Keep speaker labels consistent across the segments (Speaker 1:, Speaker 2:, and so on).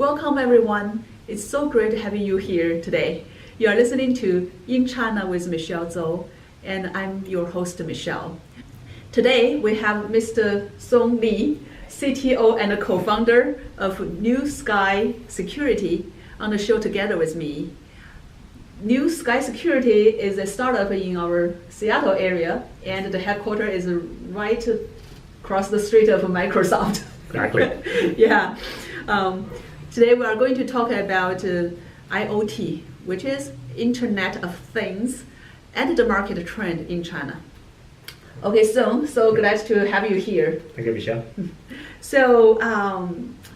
Speaker 1: Welcome everyone. It's so great having you here today. You are listening to In China with Michelle Zou, and I'm your host, Michelle. Today we have Mr. Song Li, CTO and co-founder of NewSky Security, on the show together with me. NewSky Security is a startup in our Seattle area, and the headquarters is right across the street of Microsoft.
Speaker 2: Exactly.
Speaker 1: Yeah. Today we are going to talk about IoT, which is Internet of Things, and the market trend in China. Okay, so glad to have you here.
Speaker 2: Thank you, Michelle.
Speaker 1: So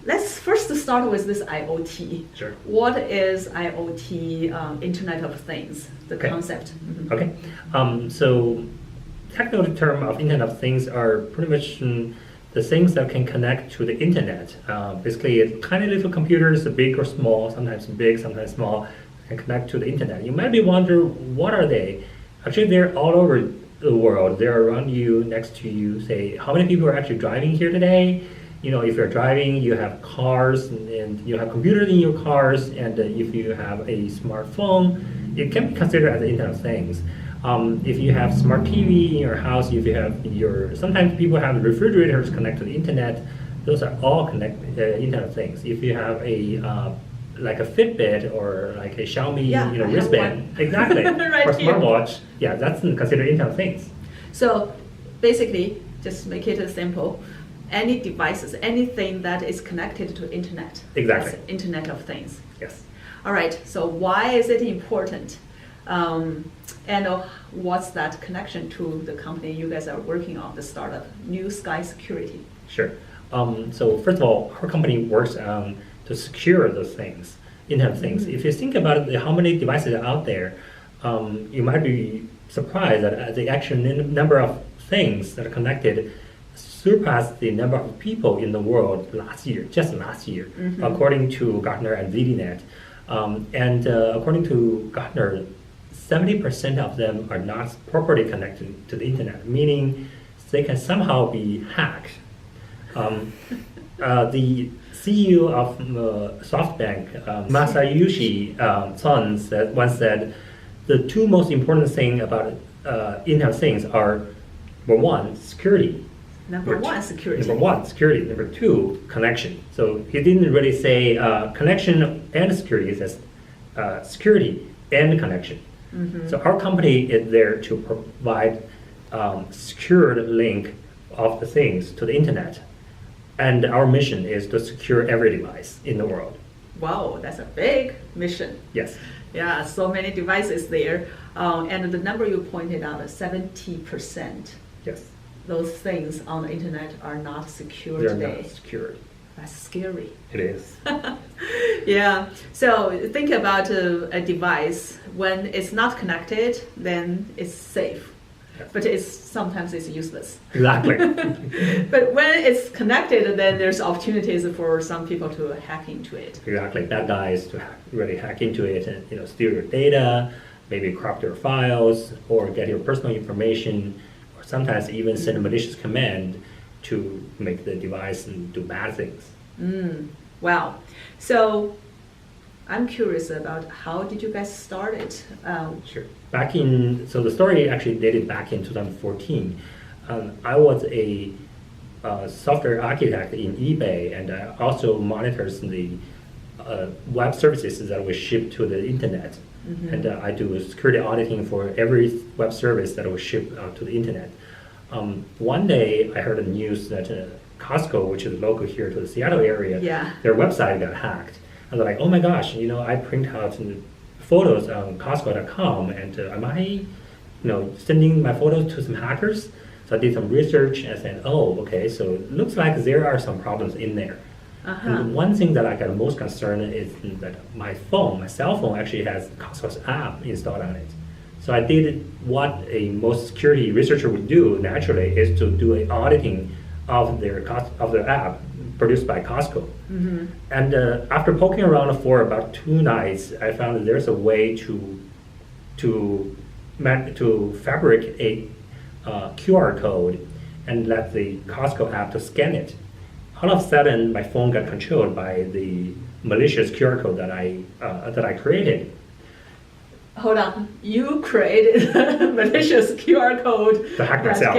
Speaker 1: let's first start with this IoT.
Speaker 2: Sure.
Speaker 1: What is IoT, Internet of Things, the concept? Mm-hmm.
Speaker 2: Okay. So technical term of Internet of Things are pretty much the things that can connect to the internet. Basically, it's tiny little computers, big or small, sometimes big, sometimes small, can connect to the internet. You might be wondering, what are they? Actually, they're all over the world. They're around you, next to you. Say, how many people are actually driving here today? You know, if you're driving, you have cars, and you have computers in your cars, and if you have a smartphone, it can be considered as the Internet of Things. If you have smart TV in your house, if you have sometimes people have refrigerators connect to the internet, those are all Internet of Things. If you have like a Fitbit or like a Xiaomi wristband, exactly,
Speaker 1: right
Speaker 2: or
Speaker 1: here.
Speaker 2: smartwatch, yeah, that's considered Internet of Things.
Speaker 1: So basically, just make it simple. Any devices, anything that is connected to internet.
Speaker 2: Exactly.
Speaker 1: That's Internet of Things.
Speaker 2: Yes.
Speaker 1: All right, so why is it important? And what's that connection to the company you guys are working on, the startup, NewSky Security?
Speaker 2: Sure. So first of all, our company works to secure those things, Internet of Things. If you think about how many devices are out there, you might be surprised that the actual number of things that are connected surpassed the number of people in the world just last year, according to Gartner and ZDNet. And according to Gartner, 70% of them are not properly connected to the internet, meaning they can somehow be hacked. The CEO of SoftBank, Masayoshi Son, once said, the two most important things about Internet of Things are, number one, security.
Speaker 1: Number one, security.
Speaker 2: Number two, connection. So he didn't really say connection and security. He says security and connection. Mm-hmm. So our company is there to provide secured link of the things to the internet. And our mission is to secure every device in the world.
Speaker 1: Wow, that's a big mission.
Speaker 2: Yes.
Speaker 1: Yeah, so many devices there. And the number you pointed out, 70%.
Speaker 2: Yes.
Speaker 1: Those things on the internet are not secure
Speaker 2: They're
Speaker 1: today.
Speaker 2: not secured.
Speaker 1: That's scary.
Speaker 2: It is.
Speaker 1: Yeah. So think about a device. When it's not connected, then it's safe.
Speaker 2: Yes.
Speaker 1: But sometimes it's useless.
Speaker 2: Exactly.
Speaker 1: But when it's connected, then there's opportunities for some people to hack into it.
Speaker 2: Exactly. Bad guys to really hack into it and steal your data, maybe corrupt your files, or get your personal information, or sometimes even send a malicious command to make the device and do bad things.
Speaker 1: Wow. So I'm curious about how did you guys start it?
Speaker 2: Sure. So the story actually dated back in 2014. I was a software architect in eBay, and I also monitors the web services that we ship to the internet. Mm-hmm. And I do security auditing for every web service that we ship to the internet. One day I heard the news that Costco, which is local here to the Seattle area, their website got hacked. I was like, oh my gosh, I print out photos on Costco.com, and am I, sending my photos to some hackers? So I did some research and said, oh, okay, so it looks like there are some problems in there. Uh-huh. And one thing that I got most concerned is that my cell phone actually has Costco's app installed on it. So I did what a most security researcher would do naturally, is to do an auditing of their app produced by Costco. Mm-hmm. And after poking around for about 2 nights, I found that there's a way to fabricate a QR code and let the Costco app to scan it. All of a sudden, my phone got controlled by the malicious QR code that I created.
Speaker 1: Hold on, you created a malicious QR code
Speaker 2: To hack myself.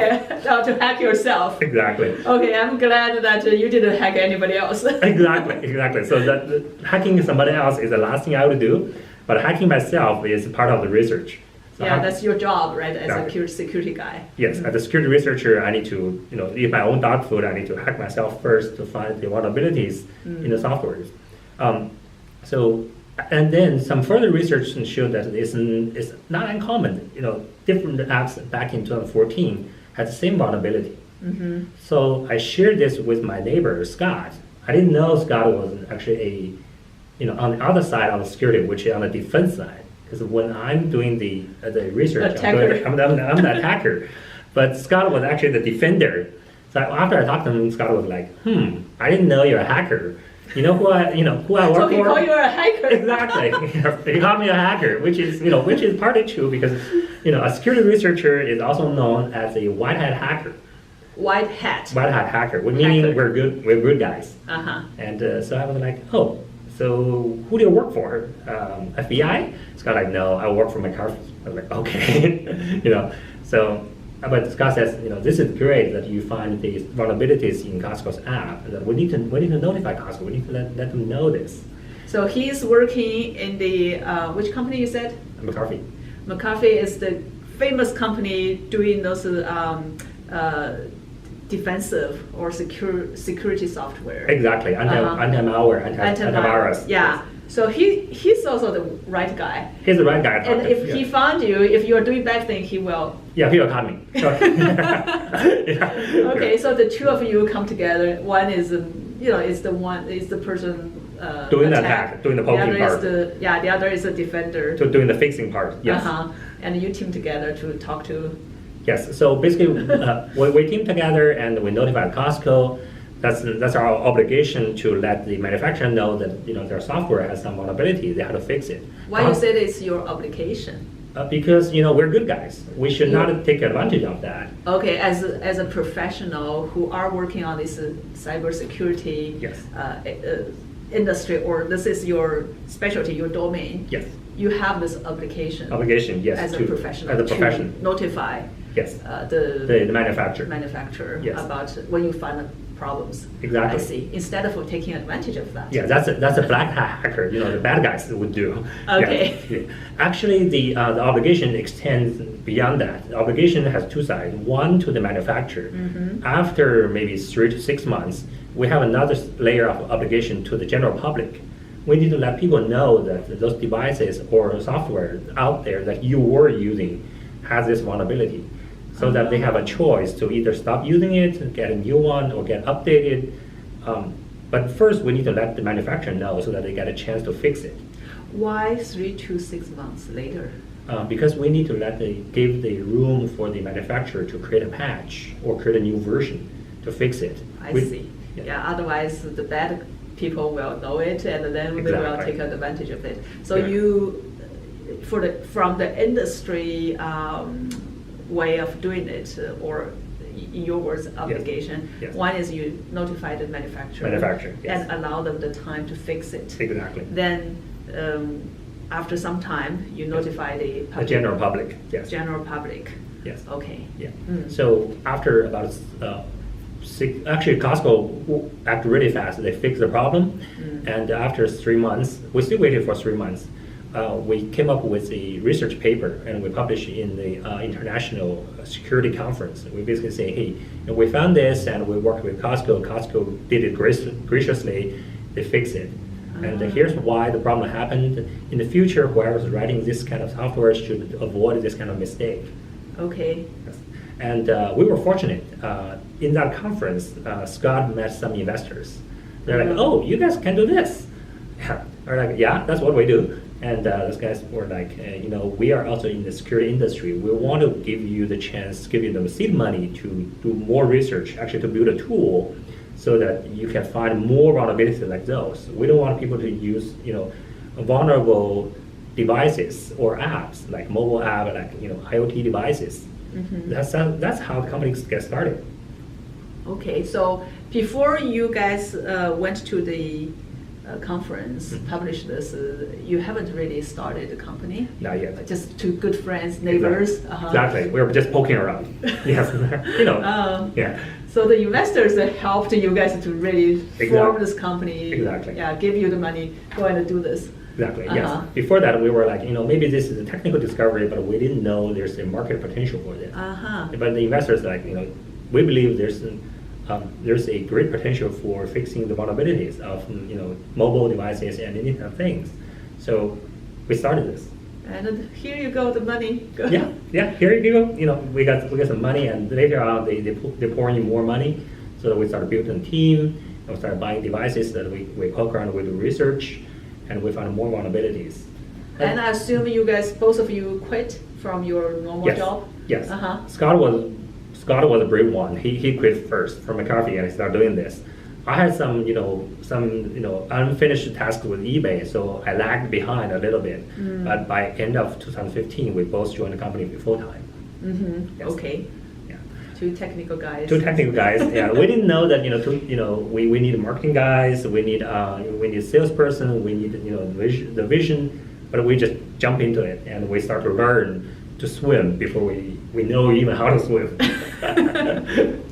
Speaker 1: To hack yourself.
Speaker 2: Exactly.
Speaker 1: Okay, I'm glad that you didn't hack anybody else.
Speaker 2: Exactly. So hacking somebody else is the last thing I would do, but hacking myself is part of the research. So
Speaker 1: Yeah, that's your job, right? As
Speaker 2: Exactly.
Speaker 1: a security guy.
Speaker 2: Yes, as a security researcher, I need to, eat my own dog food. I need to hack myself first to find the vulnerabilities in the software. And then some further research showed that it's not uncommon. Different apps back in 2014 had the same vulnerability. So I shared this with my neighbor, Scott. I didn't know Scott was actually on the other side of security, which is on the defense side. Because when I'm doing the research, I'm the attacker. But Scott was actually the defender. So after I talked to him, Scott was like, I didn't know you're a hacker. You know who I work
Speaker 1: So he
Speaker 2: for?
Speaker 1: called you a hacker.
Speaker 2: Exactly. He called me a hacker, which is partly true because a security researcher is also known as a white hat hacker.
Speaker 1: White hat.
Speaker 2: White hat hacker, meaning we're good guys. And so I was like, oh, so who do you work for? FBI? Scott like, no, I work for McCarthy. I was like, okay, So, but Scott says, this is great that you find these vulnerabilities in Costco's app. That we need to notify Costco. We need to let them know this.
Speaker 1: So he's working in the which company you said?
Speaker 2: McCarthy.
Speaker 1: McAfee is the famous company doing those defensive or security software.
Speaker 2: Exactly, anti-malware, antivirus.
Speaker 1: Yeah. So he's also the right guy.
Speaker 2: He's the right guy.
Speaker 1: And if he found you, if you are doing bad thing, he will.
Speaker 2: Yeah, he will cut me.
Speaker 1: Okay, so the two of you come together. One is is the person
Speaker 2: doing the attack, doing the poking part.
Speaker 1: The other is the defender.
Speaker 2: Doing the fixing part. Yes.
Speaker 1: And you team together to talk to.
Speaker 2: Yes. So basically, we team together and we notify Costco. That's our obligation to let the manufacturer know that their software has some vulnerability. They have to fix it.
Speaker 1: Why you said it's your obligation?
Speaker 2: Because we're good guys. We should not take advantage of that.
Speaker 1: Okay, as a professional who are working on this cybersecurity industry, or this is your specialty, your domain.
Speaker 2: Yes.
Speaker 1: You have this obligation.
Speaker 2: Obligation, yes.
Speaker 1: As a professional. To notify.
Speaker 2: Yes.
Speaker 1: The
Speaker 2: manufacturer.
Speaker 1: Yes. About when you find problems.
Speaker 2: Exactly.
Speaker 1: I see. Instead of taking advantage of that.
Speaker 2: Yeah, that's a black hat hacker. The bad guys would do.
Speaker 1: Okay.
Speaker 2: Yeah. Actually, the obligation extends beyond that. The obligation has two sides. One to the manufacturer. After maybe 3 to 6 months, we have another layer of obligation to the general public. We need to let people know that those devices or software out there that you were using has this vulnerability, so that they have a choice to either stop using it, get a new one, or get updated. But first, we need to let the manufacturer know so that they get a chance to fix it.
Speaker 1: Why 3 to 6 months later?
Speaker 2: Because we need to give the room for the manufacturer to create a patch or create a new version to fix it.
Speaker 1: I see. Yeah. Otherwise, the bad people will know it, and then they will take advantage of it. So from the industry way of doing it, or in your words, obligation.
Speaker 2: Yes.
Speaker 1: One is you notify the manufacturer, and allow them the time to fix it.
Speaker 2: Exactly.
Speaker 1: Then after some time, you notify the public.
Speaker 2: The general public. Yes.
Speaker 1: General public.
Speaker 2: Yes.
Speaker 1: Okay.
Speaker 2: Yeah. So after about actually Costco acted really fast. They fixed the problem, and after 3 months, we still waited for 3 months. We came up with a research paper and we published in the International Security Conference. We basically say, hey, we found this and we worked with Costco. Costco did it graciously. They fixed it. And here's why the problem happened. In the future, whoever's writing this kind of software should avoid this kind of mistake.
Speaker 1: Okay.
Speaker 2: Yes. And we were fortunate. In that conference, Scott met some investors. They're like, oh, you guys can do this. We're like, yeah, that's what we do. And those guys were like, we are also in the security industry. We want to give you the chance, give you the seed money to do more research, actually to build a tool so that you can find more vulnerabilities like those. We don't want people to use, vulnerable devices or apps, like mobile app, like, IoT devices. That's how the companies get started.
Speaker 1: Okay, so before you guys went to the conference published this, you haven't really started a company.
Speaker 2: Not yet.
Speaker 1: Just two good friends, neighbors.
Speaker 2: Exactly. We were just poking around. Yes. Yeah.
Speaker 1: So the investors helped you guys to really form this company.
Speaker 2: Exactly.
Speaker 1: Yeah, give you the money, go and do this.
Speaker 2: Exactly. Yes. Before that, we were like, maybe this is a technical discovery, but we didn't know there's a market potential for this. But the investors we believe there's a great potential for fixing the vulnerabilities of mobile devices and Internet of Things. So we started this.
Speaker 1: And here you go, the money.
Speaker 2: Yeah. Here you go. We got some money, and later on they pour in more money, so that we started building a team. And we started buying devices that we poke around, we do research, and we found more vulnerabilities.
Speaker 1: And I assume you guys, both of you, quit from your normal job.
Speaker 2: Yes. Scott was a brave one. He quit first from McCarthy and started doing this. I had some unfinished tasks with eBay, so I lagged behind a little bit. But by end of 2015, we both joined the company full time.
Speaker 1: Yes. Okay.
Speaker 2: Yeah.
Speaker 1: Two technical guys.
Speaker 2: Yeah. We didn't know that we need marketing guys, we need salesperson, we need the vision, but we just jump into it and we start to learn to swim before we know even how to swim.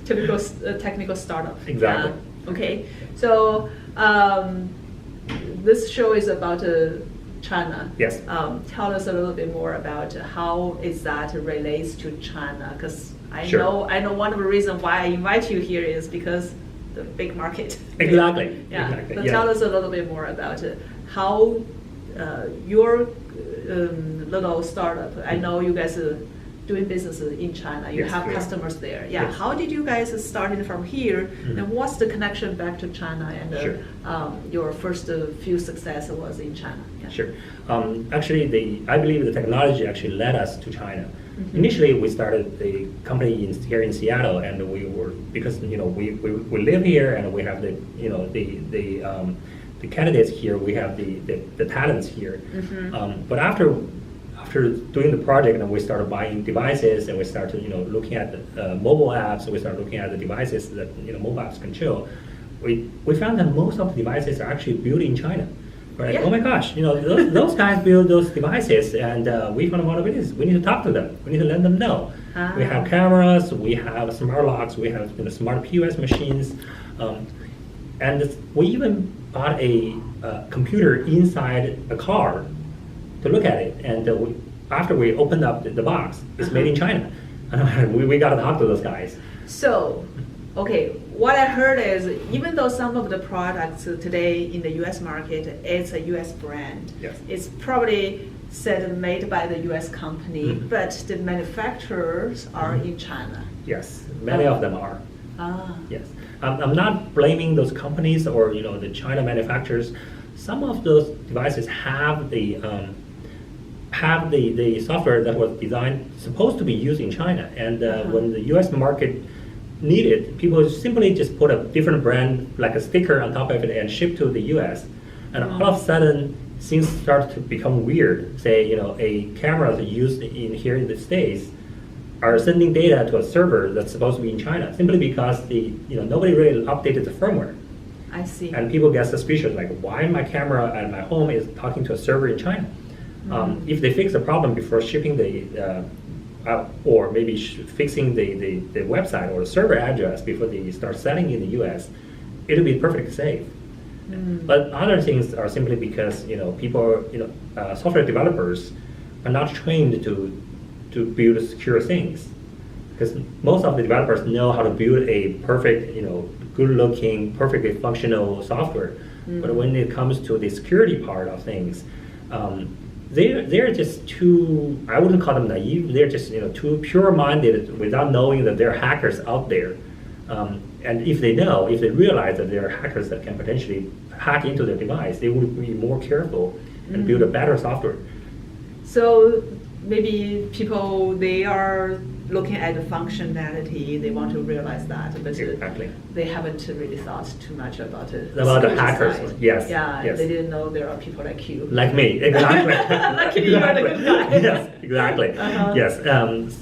Speaker 1: Typical technical startup.
Speaker 2: Exactly.
Speaker 1: Okay, so this show is about China.
Speaker 2: Yes.
Speaker 1: Tell us a little bit more about how is that relates to China, because I know one of the reasons why I invite you here is because the big market.
Speaker 2: Exactly.
Speaker 1: Yeah.
Speaker 2: Exactly.
Speaker 1: So tell us a little bit more about how your little startup. I know you guys are doing business in China. You have customers there. Yeah.
Speaker 2: Yes.
Speaker 1: How did you guys started from here? And what's the connection back to China? And your first few success was in China. Yeah.
Speaker 2: Sure. Actually, I believe the technology actually led us to China. Initially, we started the company here in Seattle, and we were because we live here and we have the candidates here. We have the talents here. But after doing the project, and we started buying devices, and we started looking at the mobile apps, we started looking at the devices that mobile apps control. We found that most of the devices are actually built in China. Right? Oh my gosh, those guys build those devices, and we found vulnerabilities. We need to talk to them. We need to let them know. We have cameras, we have smart locks, we have smart POS machines, and we even bought a computer inside a car to look at it. And after we opened up the box, it's made in China. We got to talk to those guys.
Speaker 1: So, okay, what I heard is even though some of the products today in the U.S. market, it's a U.S. brand.
Speaker 2: Yes.
Speaker 1: It's probably said made by the U.S. company, but the manufacturers are in China.
Speaker 2: Yes, many of them are. Yes. I'm not blaming those companies or the China manufacturers. Some of those devices have the software that was designed supposed to be used in China, and when the U.S. market needed, people simply just put a different brand, like a sticker on top of it, and ship to the U.S. And all of a sudden, things start to become weird. Say, a camera that's used here in the States are sending data to a server that's supposed to be in China, simply because nobody really updated the firmware.
Speaker 1: I see.
Speaker 2: And people get suspicious, like, why my camera at my home is talking to a server in China? If they fix the problem before shipping or maybe fixing the website or the server address before they start selling in the U.S., it'll be perfectly safe. But other things are simply because people, software developers are not trained to build secure things, because most of the developers know how to build a perfect, good-looking, perfectly functional software. But when it comes to the security part of things, they're just too, I wouldn't call them naive, they're just too pure-minded without knowing that there are hackers out there. And if they realize that there are hackers that can potentially hack into their device, they would be more careful and build a better software.
Speaker 1: So maybe people, they are looking at the functionality, they want to realize that, but they haven't really thought too much about it.
Speaker 2: About the hackers, yes.
Speaker 1: Yeah,
Speaker 2: yes.
Speaker 1: They didn't know there are people like you.
Speaker 2: Like me, exactly.
Speaker 1: Luckily you are the good guy.
Speaker 2: Yes, exactly. Yes,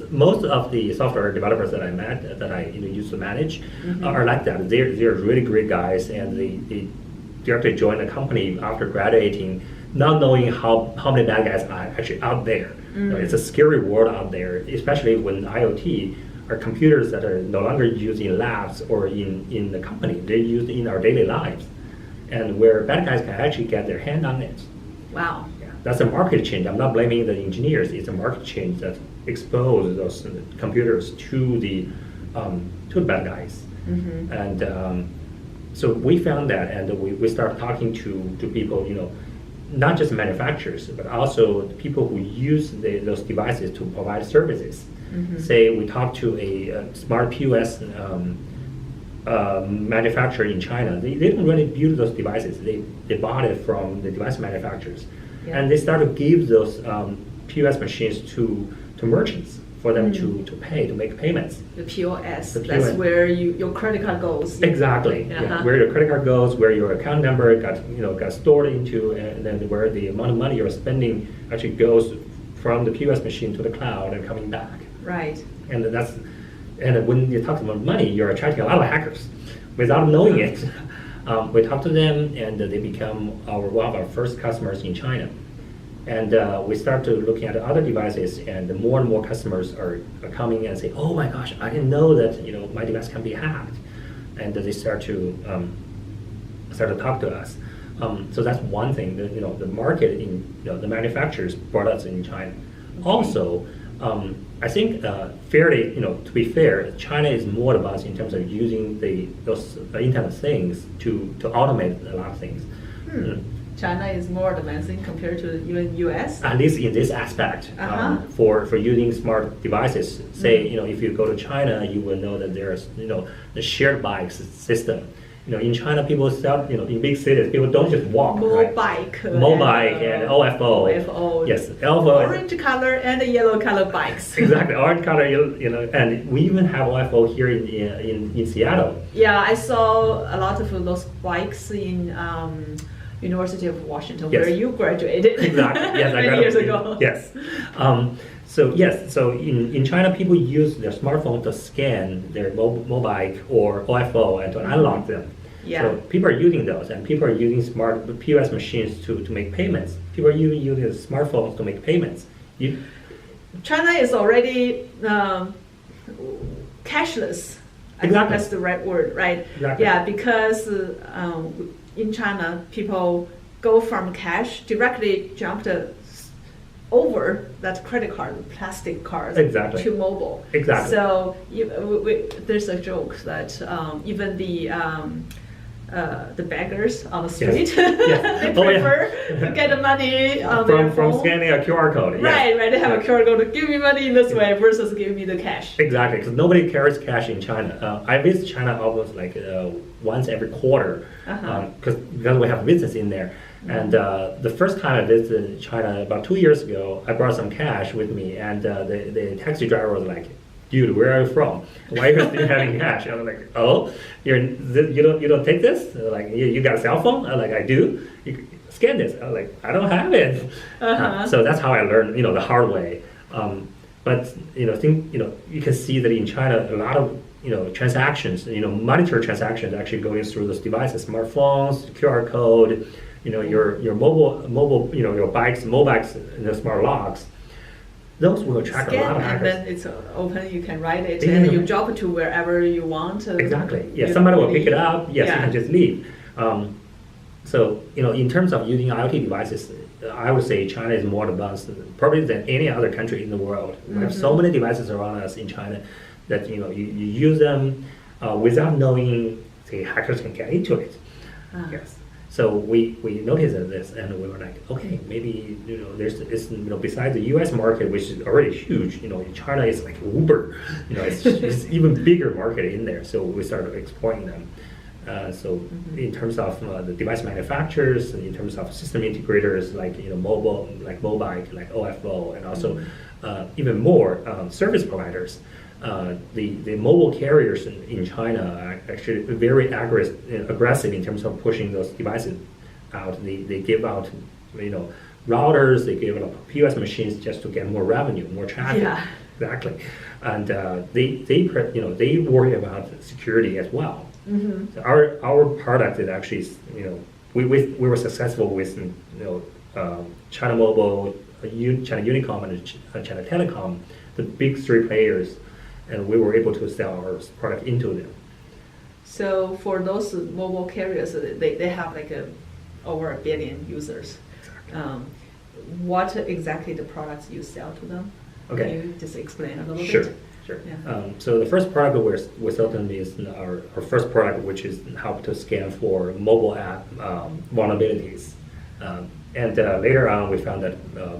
Speaker 2: most of the software developers that I met, that I used to manage, are like that. They're really great guys, and directly joined the company after graduating, not knowing how many bad guys are actually out there. It's a scary world out there, especially when IoT are computers that are no longer used in labs or in the company. They're used in our daily lives, and where bad guys can actually get their hand on it.
Speaker 1: Wow.
Speaker 2: Yeah, that's a market change. I'm not blaming the engineers. It's a market change that exposed those computers to the bad guys. And so we found that, and we started talking to people, not just manufacturers, but also people who use those devices to provide services. Say we talk to a smart POS manufacturer in China. They don't really build those devices. They bought it from the device manufacturers.
Speaker 1: Yeah.
Speaker 2: And they start to give those POS machines to merchants for them to pay, to make payments.
Speaker 1: The POS,
Speaker 2: The
Speaker 1: that's
Speaker 2: POS.
Speaker 1: where your credit card goes.
Speaker 2: Exactly. Yeah. Where your credit card goes, where your account number got stored into, and then where the amount of money you're spending actually goes from the POS machine to the cloud and coming back.
Speaker 1: Right.
Speaker 2: And when you talk about money, you're attracting a lot of hackers without knowing it. We talked to them, and they become one of our first customers in China. And we start to looking at other devices, and more and more customers are coming and say, "Oh my gosh, I didn't know that my device can be hacked," and they start to talk to us. So that's one thing. The market in the manufacturers brought us in China. Also, I think fairly, to be fair, China is more advanced in terms of using those Internet of Things to automate a lot of things.
Speaker 1: China is more advancing compared to even US.
Speaker 2: At least in this aspect, for using smart devices. Say, if you go to China, you will know that there's, the shared bikes system. In China, people sell, in big cities, people don't just walk, right? Mobike and OFO.
Speaker 1: OFO.
Speaker 2: Yes, OFO.
Speaker 1: Orange color and yellow color bikes.
Speaker 2: Exactly, orange color, and we even have OFO here in Seattle.
Speaker 1: Yeah, I saw a lot of those bikes in University of Washington,
Speaker 2: Yes.
Speaker 1: where you graduated.
Speaker 2: Exactly. Yes, I
Speaker 1: many years ago.
Speaker 2: Yes. So in China, people use their smartphone to scan their mobike or OFO and to unlock them.
Speaker 1: Yeah.
Speaker 2: So people are using those, and people are using smart POS machines to make payments. People are even using smartphones to make payments.
Speaker 1: China is already cashless. I think
Speaker 2: Exactly.
Speaker 1: that's the right word, right?
Speaker 2: Exactly.
Speaker 1: Yeah, because in China, people go from cash directly jumped over that credit card, plastic cards,
Speaker 2: Exactly.
Speaker 1: to mobile.
Speaker 2: Exactly.
Speaker 1: So there's a joke that even the beggars on the street,
Speaker 2: Yes.
Speaker 1: they
Speaker 2: Oh, yeah.
Speaker 1: prefer to get the money on their
Speaker 2: from
Speaker 1: phone.
Speaker 2: scanning a QR code. Yes.
Speaker 1: Right. They have a QR code to give me money in this way versus give me the cash.
Speaker 2: Exactly, because nobody carries cash in China. I visit China almost like once every quarter because we have business in there. And the first time I visited China about 2 years ago, I brought some cash with me, and the taxi driver was like, "Dude, where are you from? Why are you still having cash?" I was like, "Oh, you don't take this? Like you got a cell phone?" I was like, "I do." You scan this. I was like, "I don't have it." So that's how I learned, the hard way. But you can see that in China, a lot of transactions, monetary transactions actually going through those devices, smartphones, QR code, your mobile, your bikes, mobikes, and the smart locks. Those will attract a lot of
Speaker 1: And
Speaker 2: hackers.
Speaker 1: then it's open, you can write it,
Speaker 2: Yeah.
Speaker 1: and you drop it to wherever you want.
Speaker 2: Exactly. Yeah,
Speaker 1: you
Speaker 2: somebody will
Speaker 1: really-
Speaker 2: pick it up. Yes,
Speaker 1: Yeah.
Speaker 2: you can just leave. So in terms of using IoT devices, I would say China is more advanced probably than any other country in the world. We have so many devices around us in China that you use them without knowing the hackers can get into it. Yes. So we noticed this, and we were like, okay, maybe besides the U.S. market, which is already huge, China is like Uber, it's even bigger market in there. So we started exploring them. In terms of the device manufacturers, in terms of system integrators like mobile, like Mobike, like OFO, and also even more service providers. The mobile carriers in China are actually very aggressive in terms of pushing those devices out. They give out routers, they give out POS machines just to get more revenue, more traffic.
Speaker 1: Yeah.
Speaker 2: Exactly, and they worry about security as well. So our product is actually we were successful with China Mobile, China Unicom, and China Telecom, the big three players, and we were able to sell our product into them.
Speaker 1: So for those mobile carriers, they have like over 1 billion users. What exactly the products you sell to them?
Speaker 2: Okay.
Speaker 1: Can you just explain a little
Speaker 2: Sure.
Speaker 1: bit?
Speaker 2: Sure.
Speaker 1: Yeah.
Speaker 2: So the first product we sell them is our first product, which is help to scan for mobile app vulnerabilities. And later on, we found that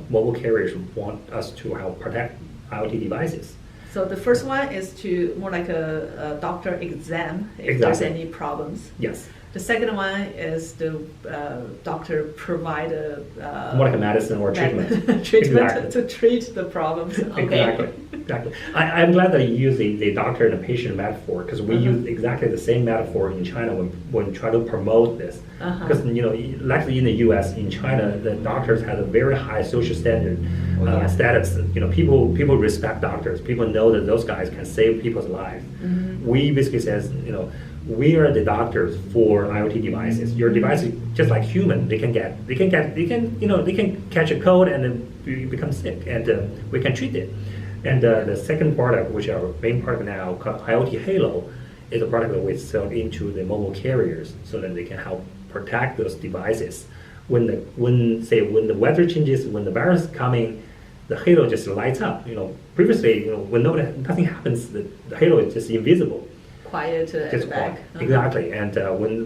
Speaker 2: mobile carriers want us to help protect IoT devices.
Speaker 1: So the first one is to more like a doctor exam if
Speaker 2: Exactly.
Speaker 1: there's any problems.
Speaker 2: Yes.
Speaker 1: The second one is the doctor provide
Speaker 2: More like a medicine or treatment.
Speaker 1: treatment
Speaker 2: Exactly.
Speaker 1: to treat the problems. Okay.
Speaker 2: Exactly. Exactly. I'm glad that you use the doctor and the patient metaphor, because we use exactly the same metaphor in China when we try to promote this. Because likely in the U.S., in China, the doctors have a very high social standard status. People respect doctors. People know that those guys can save people's lives. We basically says, we are the doctors for IoT devices. Your device is just like human. They can catch a cold and then become sick, and we can treat it. And the second product, which is our main product now, called IoT Halo, is a product that we sell into the mobile carriers so that they can help protect those devices. When the weather changes, when the virus is coming, the halo just lights up. Previously, when nothing happens, the halo is just invisible.
Speaker 1: Quiet at the back.
Speaker 2: Exactly. And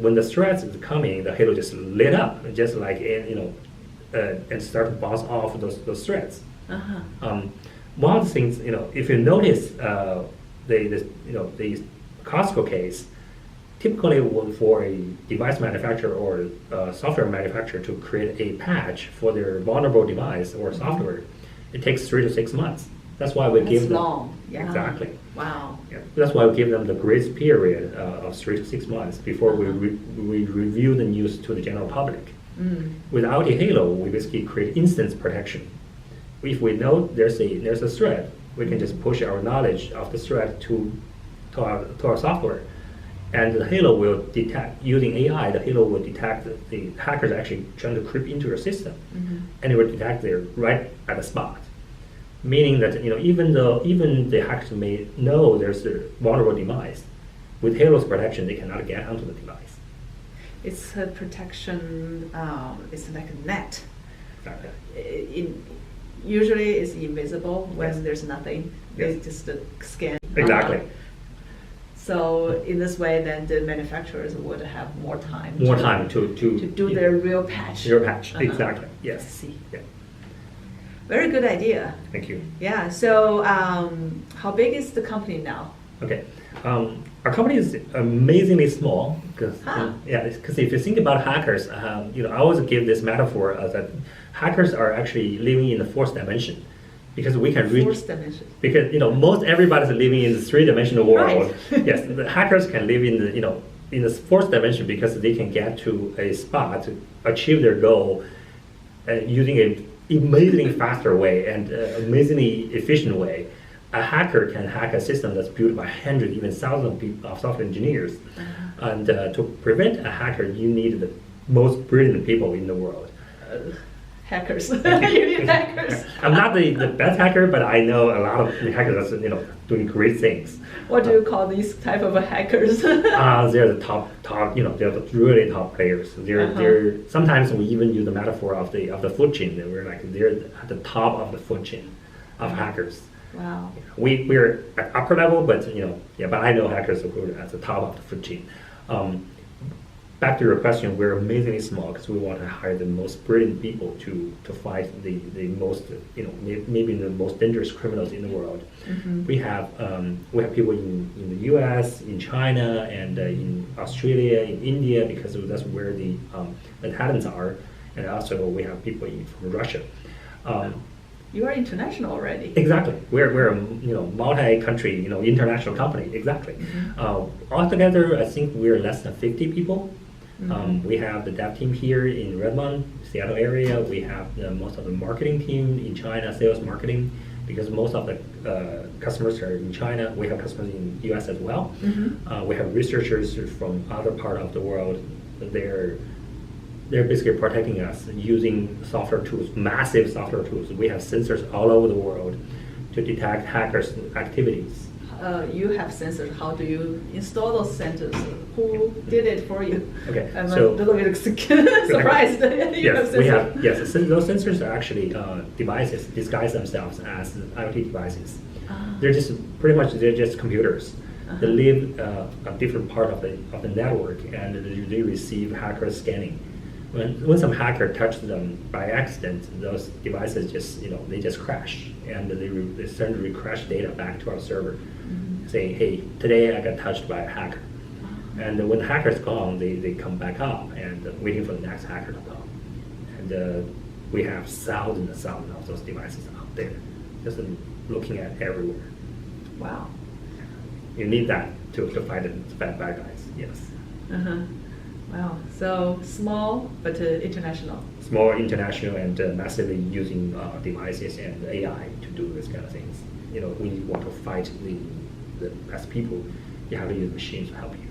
Speaker 2: when the threat is coming, the halo just lit up, just like and start to bounce off those threats. One of the things, if you notice, the Costco case, typically for a device manufacturer or software manufacturer to create a patch for their vulnerable device or software, it takes 3 to 6 months. That's why we give them.
Speaker 1: That's long. Yeah.
Speaker 2: Exactly.
Speaker 1: Wow.
Speaker 2: Yeah. That's why we give them the grace period of 3 to 6 months before we review the news to the general public. With IoT Halo, we basically create instance protection. If we know there's a threat, we can just push our knowledge of the threat to our software, and the Halo will detect, using AI, the Halo will detect the hackers actually trying to creep into your system, and it will detect there right at the spot. Meaning that even the hackers may know there's a vulnerable device, with Halo's protection they cannot get onto the device.
Speaker 1: It's a protection. It's like a net.
Speaker 2: Exactly.
Speaker 1: Usually it's invisible when
Speaker 2: Yes.
Speaker 1: there's nothing.
Speaker 2: Yes.
Speaker 1: They just scan.
Speaker 2: Exactly.
Speaker 1: So in this way, then the manufacturers would have more time.
Speaker 2: More time to
Speaker 1: do their real patch.
Speaker 2: Your patch. Exactly. Yes.
Speaker 1: I see.
Speaker 2: Yeah.
Speaker 1: Very good idea.
Speaker 2: Thank you.
Speaker 1: Yeah. So how big is the company now?
Speaker 2: Okay. Our company is amazingly small because if you think about hackers, I always give this metaphor that hackers are actually living in the fourth dimension, because we can reach.
Speaker 1: Fourth dimension.
Speaker 2: Because most everybody's living in the three-dimensional world.
Speaker 1: Right.
Speaker 2: Yes, the hackers can live in the fourth dimension because they can get to a spot to achieve their goal using an amazingly faster way and amazingly efficient way. A hacker can hack a system that's built by hundreds, even thousands of software engineers. And to prevent a hacker, you need the most brilliant people in the world.
Speaker 1: Hackers. You need hackers.
Speaker 2: I'm not the best hacker, but I know a lot of hackers that's doing great things.
Speaker 1: What do you call these type of hackers?
Speaker 2: They're the top. They're the really top players. They're sometimes we even use the metaphor of the food chain. They're at the top of the food chain of hackers.
Speaker 1: Wow.
Speaker 2: We're at upper level, but but I know hackers who are at the top of the food chain. Back to your question, we're amazingly small because we want to hire the most brilliant people to fight the most maybe the most dangerous criminals in the world. We have people in the U.S., in China, and in Australia, in India, because that's where the talents are, and also we have people from Russia.
Speaker 1: You are international already.
Speaker 2: Exactly. We're a multi-country international company. Exactly. Altogether, I think we're less than 50 people. We have the dev team here in Redmond, Seattle area. We have most of the marketing team in China, sales marketing, because most of the customers are in China. We have customers in the US as well. We have researchers from other part of the world. They're they're basically protecting us using software tools, massive software tools. We have sensors all over the world to detect hackers' activities.
Speaker 1: You have sensors. How do you install those sensors? Who did it for you?
Speaker 2: Okay,
Speaker 1: I'm
Speaker 2: so
Speaker 1: a little bit surprised. You
Speaker 2: yes,
Speaker 1: have
Speaker 2: we
Speaker 1: sensors.
Speaker 2: have. Yes, those sensors are actually devices disguise themselves as IoT devices. They're just pretty much they're just computers. They live a different part of the network, and they receive hacker scanning. When some hacker touches them by accident, those devices just they just crash, and they send crash data back to our server, saying, "Hey, today I got touched by a hacker." And when the hacker's gone, they come back up and waiting for the next hacker to come. And we have thousands and thousands of those devices out there, just looking at everywhere.
Speaker 1: Wow.
Speaker 2: You need that to fight the bad guys. Yes.
Speaker 1: Wow. So small but international.
Speaker 2: Small, international, and massively using devices and AI to do this kind of things. When you want to fight the best people, you have to use machines to help you.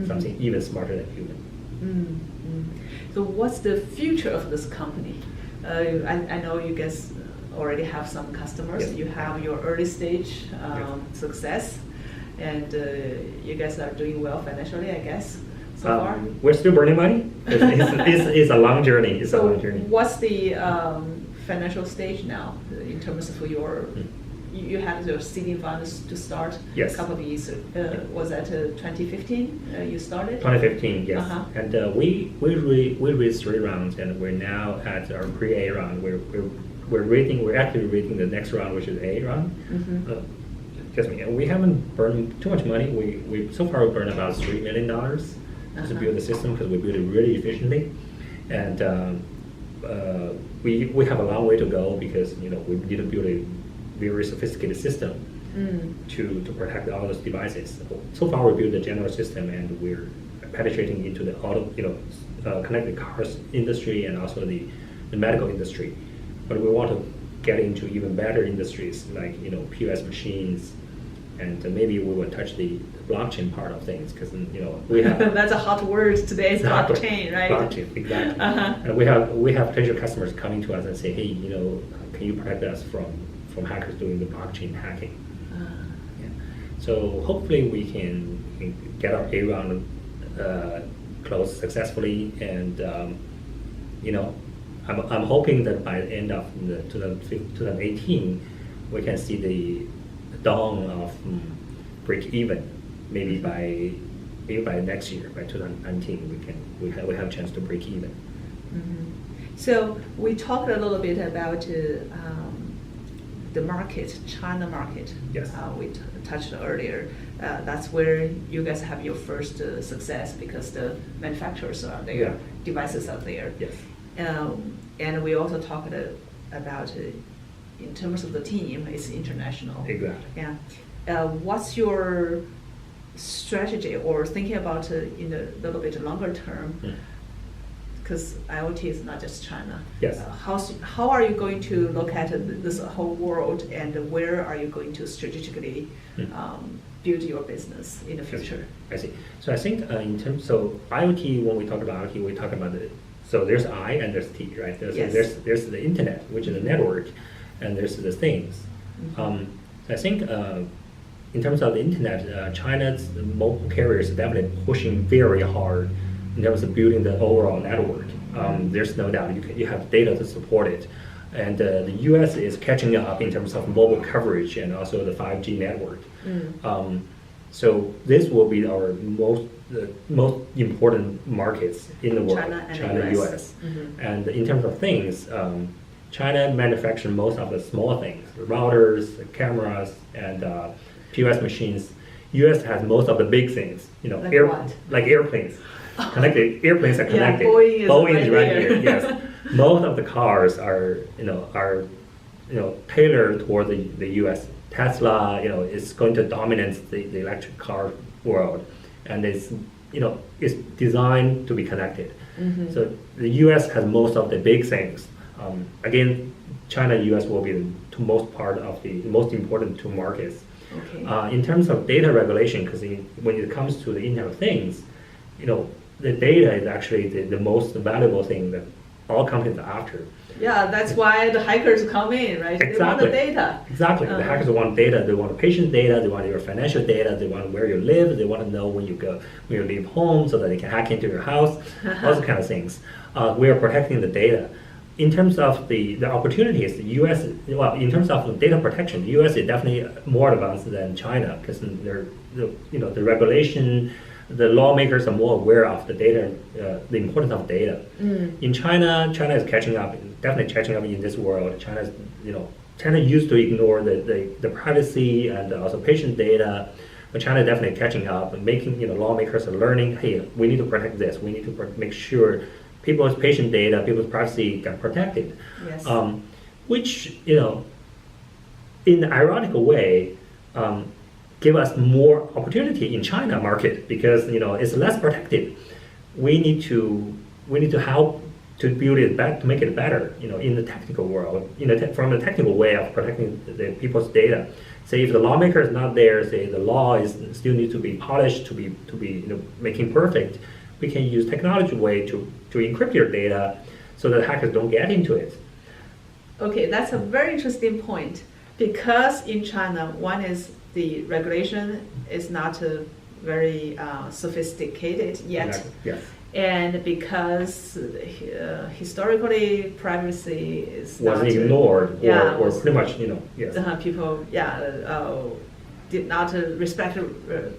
Speaker 2: Something even smarter than human.
Speaker 1: So what's the future of this company? I know you guys already have some customers.
Speaker 2: Yes.
Speaker 1: You have your early stage success, and you guys are doing well financially, I guess, so far.
Speaker 2: We're still burning money. It's a long journey. It's a long journey.
Speaker 1: What's the financial stage now in terms of your? You had your seeding funds to start
Speaker 2: Yes.
Speaker 1: a couple of years. Was that 2015 you started?
Speaker 2: 2015, yes. And we raised 3 rounds, and we're now at our pre-A round. We're actively rating the next round, which is A round. Just me. We haven't burned too much money. We so far we burned about $3 million to build the system because we built it really efficiently, and we have a long way to go because we need to build a very sophisticated system to protect all those devices. So far, we built a general system, and we're penetrating into the connected cars industry and also the medical industry. But we want to get into even better industries like POS machines, and maybe we will touch the blockchain part of things because we have
Speaker 1: that's a hot word today.
Speaker 2: exactly,
Speaker 1: Blockchain, right?
Speaker 2: Blockchain, exactly. And we have potential customers coming to us and say, hey, can you protect us from hackers doing the blockchain hacking? So hopefully we can get our A round closed successfully, and I'm hoping that by the end of 2018 we can see the dawn of break even. Maybe by next year, by 2019, we have a chance to break even.
Speaker 1: So we talked a little bit about the market, China market.
Speaker 2: Yes.
Speaker 1: We touched earlier. That's where you guys have your first success because the manufacturers are there, devices are there.
Speaker 2: Yes.
Speaker 1: And we also talked about in terms of the team, it's international.
Speaker 2: Exactly.
Speaker 1: Yeah. What's your strategy or thinking about in a little bit longer term? Because IoT is not just China.
Speaker 2: Yes.
Speaker 1: How are you going to look at this whole world, and where are you going to strategically build your business in the future?
Speaker 2: I see. So I think so IoT, when we talk about IoT, we talk about so there's I and there's T, right? There's the internet, which is the network, and there's the things. So I think in terms of the internet, China's mobile carriers are definitely pushing very hard in terms of building the overall network. There's no doubt you have data to support it. And the US is catching up in terms of mobile coverage and also the 5G network. So this will be our most important markets in the world, China, US. And in terms of things, China manufactures most of the small things, routers, cameras, and POS machines. US has most of the big things, like airplanes. Connected airplanes are connected.
Speaker 1: Yeah,
Speaker 2: Boeing is right here. Yes, most of the cars are tailored toward the U.S. Tesla, is going to dominate the electric car world, and it's designed to be connected. So the U.S. has most of the big things. Again, China and U.S. will be the most important two markets.
Speaker 1: Okay.
Speaker 2: In terms of data regulation, because when it comes to the Internet of Things, the data is actually the most valuable thing that all companies are after.
Speaker 1: Yeah, that's why the hackers come in, right?
Speaker 2: Exactly.
Speaker 1: They want the data.
Speaker 2: Exactly. The hackers want data. They want patient data. They want your financial data. They want where you live. They want to know when you leave home, so that they can hack into your house. All those kind of things. We are protecting the data. In terms of the opportunities, the U.S. Well, in terms of data protection, the U.S. is definitely more advanced than China, because the regulation, the lawmakers are more aware of the data, the importance of data. In China is catching up, definitely catching up in this world. China used to ignore the privacy and also patient data, but China is definitely catching up and making, lawmakers are learning, hey, we need to protect this. We need to make sure people's patient data, people's privacy get protected.
Speaker 1: Yes.
Speaker 2: Which, in an ironical way, give us more opportunity in China market, because it's less protected. We need to help to build it back, to make it better. In the technical world, from the technical way of protecting the people's data. Say if the lawmaker is not there, say the law is still need to be polished to be making perfect. We can use technology way to encrypt your data, so that hackers don't get into it.
Speaker 1: Okay, that's a very interesting point, because in China, one is the regulation is not very sophisticated yet.
Speaker 2: Exactly. Yes.
Speaker 1: And because historically privacy is
Speaker 2: Was
Speaker 1: not
Speaker 2: ignored,
Speaker 1: yeah,
Speaker 2: or pretty much, yes.
Speaker 1: People did not respect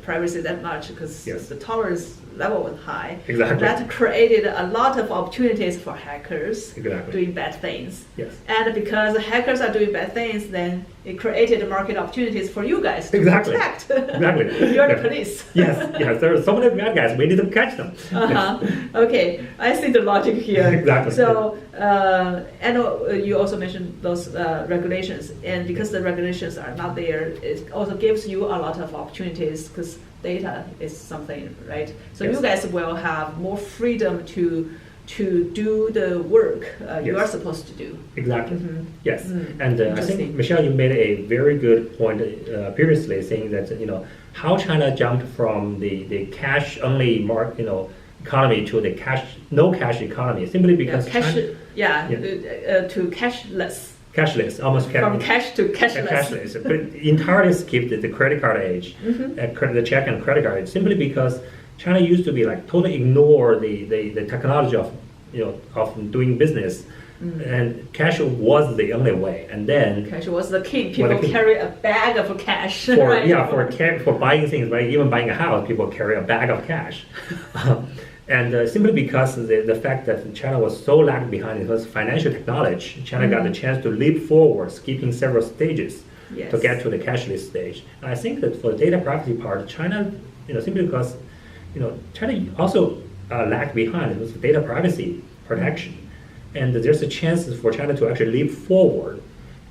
Speaker 1: privacy that much, because
Speaker 2: Yes.
Speaker 1: the tolerance level was high.
Speaker 2: Exactly.
Speaker 1: That created a lot of opportunities for hackers
Speaker 2: Exactly.
Speaker 1: doing bad things.
Speaker 2: Yes.
Speaker 1: And because hackers are doing bad things, then it created market opportunities for you guys to
Speaker 2: Exactly.
Speaker 1: protect.
Speaker 2: Exactly.
Speaker 1: You're the
Speaker 2: Yeah.
Speaker 1: police.
Speaker 2: Yes, there are so many bad guys. We need to catch them.
Speaker 1: Okay, I see the logic here.
Speaker 2: Exactly.
Speaker 1: So, and you also mentioned those regulations, and because the regulations are not there, it also gives you a lot of opportunities, because data is something, right? So
Speaker 2: Yes.
Speaker 1: you guys will have more freedom to do the work you
Speaker 2: Yes.
Speaker 1: are supposed to do.
Speaker 2: Exactly.
Speaker 1: Mhm.
Speaker 2: Yes.
Speaker 1: Mm.
Speaker 2: And I
Speaker 1: Interesting.
Speaker 2: think, Michelle, you made a very good point previously, saying that how China jumped from the cash only economy to the no cash economy, simply because China,
Speaker 1: to cashless.
Speaker 2: cashless, almost
Speaker 1: From cash to cashless.
Speaker 2: cashless, but entirely skipped the credit card age, the check and credit card age, simply because China used to be like totally ignore the technology of doing business, and cash was the only way. And then
Speaker 1: Cash was the king. People
Speaker 2: king.
Speaker 1: carry a bag of cash.
Speaker 2: for
Speaker 1: right?
Speaker 2: for buying things, right? Even buying a house, people carry a bag of cash. And simply because the fact that China was so lagged behind in terms of financial technology, China got the chance to leap forward, skipping several stages to get to the cashless stage. And I think that for the data privacy part, China, simply because, China also lagged behind in terms of data privacy protection. And there's a chance for China to actually leap forward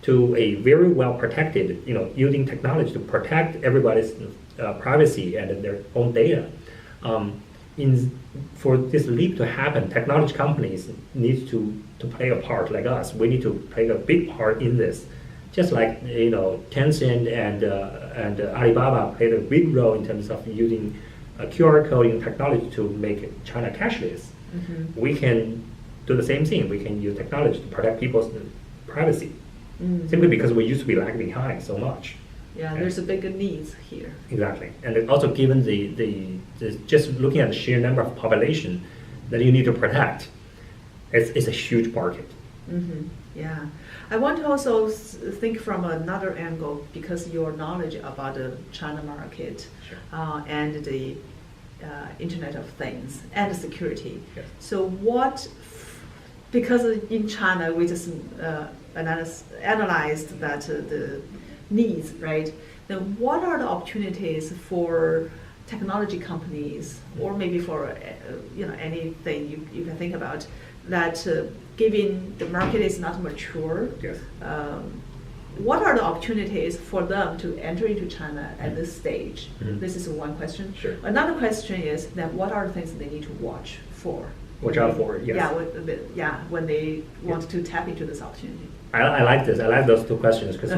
Speaker 2: to a very well protected, using technology to protect everybody's privacy and their own data. For this leap to happen, technology companies need to play a part, like us. We need to play a big part in this. Just like Tencent and Alibaba played a big role in terms of using QR coding technology to make China cashless. We can do the same thing. We can use technology to protect people's privacy, simply because we used to be lagging behind so much.
Speaker 1: Yeah, there's a bigger needs here.
Speaker 2: Exactly, and it also given the just looking at the sheer number of population that you need to protect, it's a huge market.
Speaker 1: Yeah, I want to also think from another angle, because your knowledge about the China market and the Internet of Things and security.
Speaker 2: Yes.
Speaker 1: So because in China we just analyzed that the needs, right? Then what are the opportunities for technology companies, or maybe for anything you can think about, that given the market is not mature,
Speaker 2: Yes.
Speaker 1: what are the opportunities for them to enter into China at this stage?
Speaker 2: Mhm.
Speaker 1: This is one question.
Speaker 2: Sure.
Speaker 1: Another question is that what are the things they need to watch for?
Speaker 2: watch out for. Yes.
Speaker 1: When they want to tap into this opportunity.
Speaker 2: I like this. I like those two questions because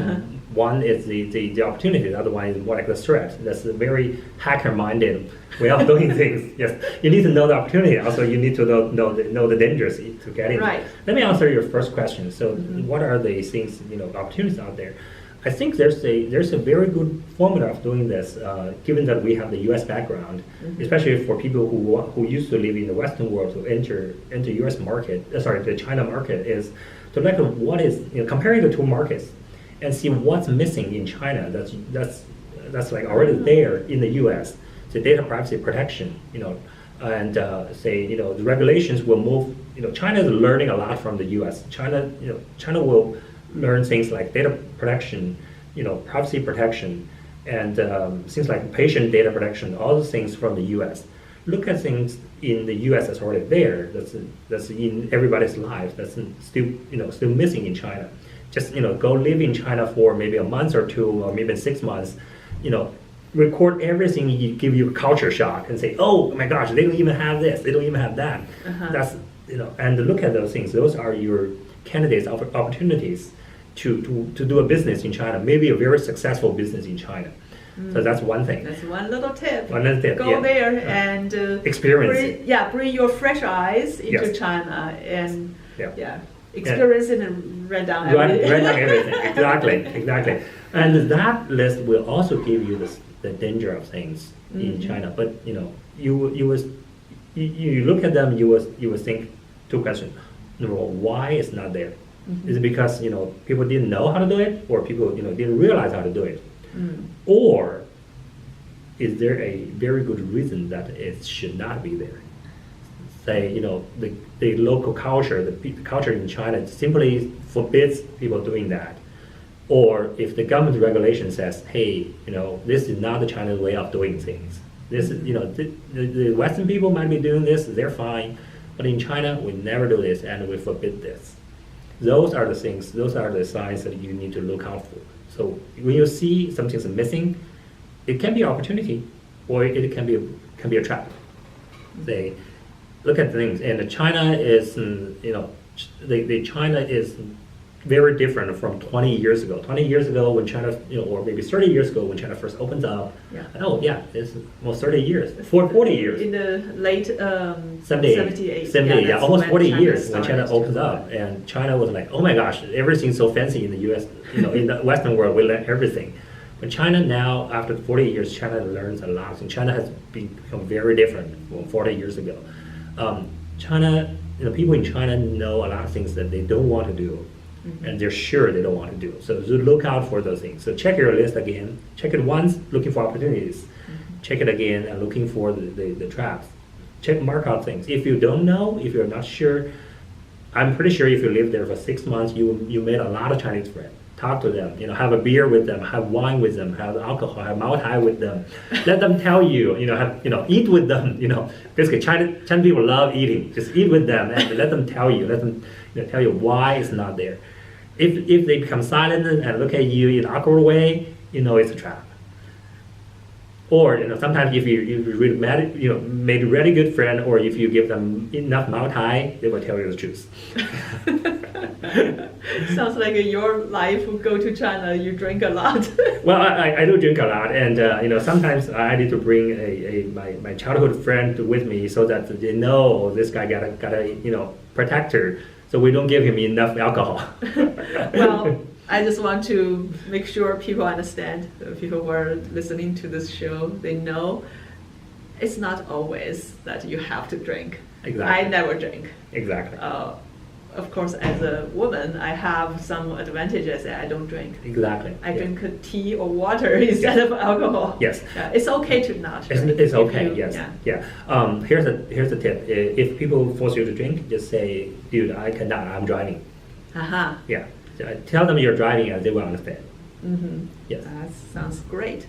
Speaker 2: one is the opportunity, the other one is more like the threat. That's a very hacker-minded way of doing things. Yes, you need to know the opportunity. Also, you need to know the dangers to get in.
Speaker 1: Right.
Speaker 2: Let me answer your first question. So, what are the things, opportunities out there? I think there's a very good formula of doing this, given that we have the U.S. background, especially for people who used to live in the Western world to enter U.S. market. The China market is to look at what is comparing the two markets and see what's missing in China. That's like already there in the U.S. The data privacy protection, and the regulations will move. China is learning a lot from the U.S. China will learn things like data protection, privacy protection, and things like patient data protection. All those things from the U.S. Look at things in the U.S. that's already there. That's in everybody's life. That's still missing in China. Just go live in China for maybe a month or two, or maybe 6 months. Record everything. You give you a culture shock and say, oh my gosh, they don't even have this. They don't even have that. That's and look at those things. Those are your candidates opportunities to do a business in China. Maybe a very successful business in China. So that's one thing.
Speaker 1: That's one little tip.
Speaker 2: Go
Speaker 1: there and
Speaker 2: experience.
Speaker 1: Bring your fresh eyes into China and experience it and write down everything.
Speaker 2: Write down everything. Exactly. And that list will also give you the danger of things in China. But you look at them, you will think two questions. Number one, why it's not there? Is it because people didn't know how to do it, or people didn't realize how to do it? Or is there a very good reason that it should not be there? Say, the local culture, the culture in China simply forbids people doing that. Or if the government regulation says, hey, this is not the China's way of doing things. This is, the Western people might be doing this, they're fine. But in China, we never do this and we forbid this. Those are the things, those are the signs that you need to look out for. So when you see something's missing, it can be an opportunity, or it can be a trap. They look at things, and China is, China is very different from 20 years ago. 20 years ago when China, or maybe 30 years ago when China first opens up. It's almost 30 years, 40 years.
Speaker 1: In the late
Speaker 2: 70, almost 40 years when China opens up, and China was like, oh my gosh, everything's so fancy in the U.S. In the Western world, we learn everything. But China now, after 40 years, China learns a lot, and China has become very different from 40 years ago. China, people in China know a lot of things that they don't want to do. And they're sure they don't want to do. So look out for those things. So check your list again. Check it once, looking for opportunities. Check it again and looking for the traps. Mark out things. If you don't know, if you're not sure, I'm pretty sure if you live there for 6 months, you made a lot of Chinese friends. Talk to them, have a beer with them, have wine with them, have alcohol, have Mao Tai with them. Let them tell you, eat with them. Basically, Chinese people love eating. Just eat with them and let them tell you. Let them tell you why it's not there. If they become silent and look at you in an awkward way, it's a trap. Or sometimes if you really made a really good friend, or if you give them enough Mao Tai, they will tell you the truth.
Speaker 1: Sounds like in your life, go to China, you drink a lot.
Speaker 2: Well, I do drink a lot, and sometimes I need to bring my childhood friend with me so that they know this guy got a protector. So we don't give him enough alcohol.
Speaker 1: Well, I just want to make sure people understand, people who are listening to this show, they know it's not always that you have to drink.
Speaker 2: Exactly.
Speaker 1: I never drink.
Speaker 2: Exactly.
Speaker 1: Of course, as a woman, I have some advantages that I don't drink.
Speaker 2: Exactly.
Speaker 1: I drink tea or water instead of alcohol.
Speaker 2: Yes.
Speaker 1: It's okay to not drink.
Speaker 2: It's okay, yes. Yeah. Here's a tip. If people force you to drink, just say, dude, I cannot, I'm driving. Yeah. Tell them you're driving and they will understand. Yes.
Speaker 1: That sounds great.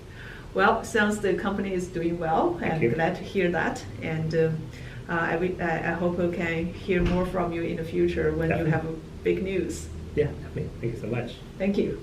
Speaker 1: Well, sounds the company is doing well. I'm glad to hear that. And I hope we can hear more from you in the future when you have big news.
Speaker 2: Yeah, definitely. Thank you so much.
Speaker 1: Thank you.